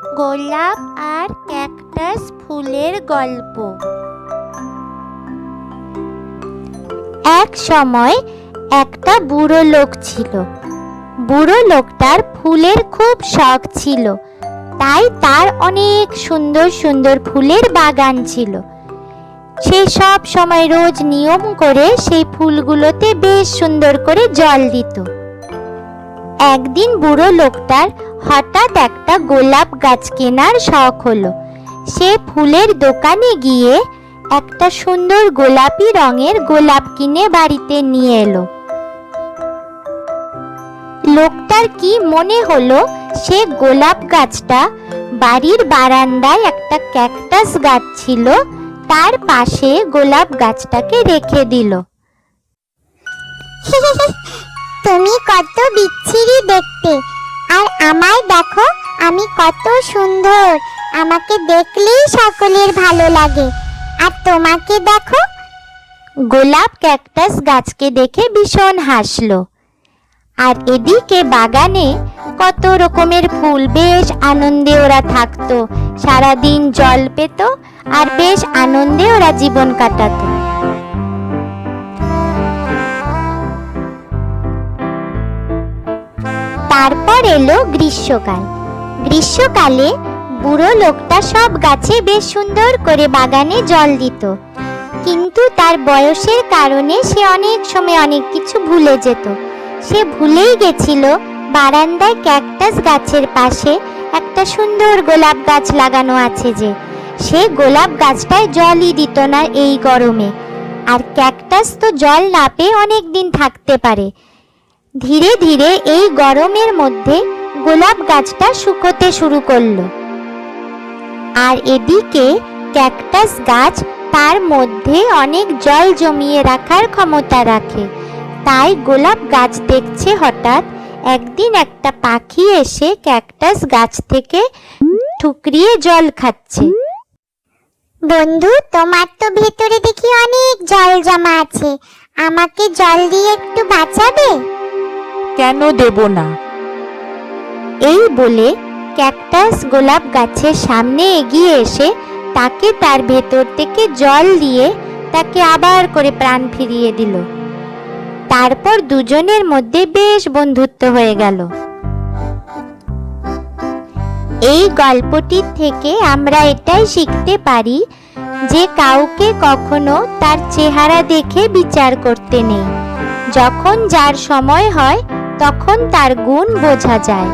গোলাপ আর ক্যাকটাস ফুলের গল্প। এক সময় একটা বুড়ো লোক ছিল। বুড়ো লোকটার ফুলের খুব শখ ছিল, তাই তার অনেক সুন্দর সুন্দর ফুলের বাগান ছিল। সে সব সময় রোজ নিয়ম করে সেই ফুলগুলোতে বেশ সুন্দর করে জল দিত। একদিন বুড়ো লোকটার হঠাৎ একটা গোলাপ গাছ কেনার শখ হলো। সে ফুলের দোকানে গিয়ে একটা সুন্দর গোলাপি রঙের গোলাপ কিনে বাড়িতে নিয়ে এলো। লোকটার কি মনে হলো, সে গোলাপ গাছটা বাড়ির বারান্দায় একটা ক্যাকটাস গাছ ছিল, তার পাশে গোলাপ গাছটাকে রেখে দিল। তুমি কত বিচ্ছিরি দেখতে, আর আমায় দেখো আমি কত সুন্দর। আমাকে দেখলেই সকলের ভালো লাগে, আর তোমাকে দেখো। গোলাপ ক্যাকটাস গাছকে দেখে ভীষণ হাসলো। আর এদিকে বাগানে কত রকমের ফুল, বেশ আনন্দে ওরা থাকতো, সারাদিন জল পেত আর বেশ আনন্দে ওরা জীবন কাটাতো। তারপর এলো গ্রীষ্মকাল। গ্রীষ্মকালে বুড়ো লোকটা সব গাছে বেশ সুন্দর করে বাগানে জল দিত, কিন্তু তার বয়সের কারণে সে অনেক সময় অনেক কিছু ভুলে যেত। সে ভুলেই গেছিল বারান্দায় ক্যাকটাস গাছের পাশে একটা সুন্দর গোলাপ গাছ লাগানো আছে, যে সে গোলাপ গাছটায় জলই দিত না এই গরমে। আর ক্যাকটাস তো জল না পেয়ে অনেক দিন থাকতে পারে। ধীরে ধীরে এই গরমের মধ্যে গোলাপ গাছটা শুকোতে শুরু করলো। আর এদিকে ক্যাকটাস গাছ তার মধ্যে অনেক জল জমিয়ে রাখার ক্ষমতা রাখে, তাই গোলাপ গাছ দেখছে হঠাৎ একদিন একটা পাখি এসে ক্যাকটাস গাছ থেকে ঠুকরিয়ে জল খাচ্ছে। বন্ধু, তোমার তো ভেতরে দেখি অনেক জল জমা আছে, আমাকে জল দিয়ে একটু বাঁচাবে? কেন দেব না? এই বলে ক্যাকটাস গোলাপ গাছের সামনে এগিয়ে এসে তাকে তার ভেতর থেকে জল দিয়ে তাকে আবার করে প্রাণ ফিরিয়ে দিল। তারপর দুজনের মধ্যে বেশ বন্ধুত্ব হয়ে গেল। এই গল্পটির থেকে আমরা এটাই শিখতে পারি যে কাউকে কখনো তার চেহারা দেখে বিচার করতে নেই। যখন যার সময় হয় তখন তার গুণ বোঝা যায়।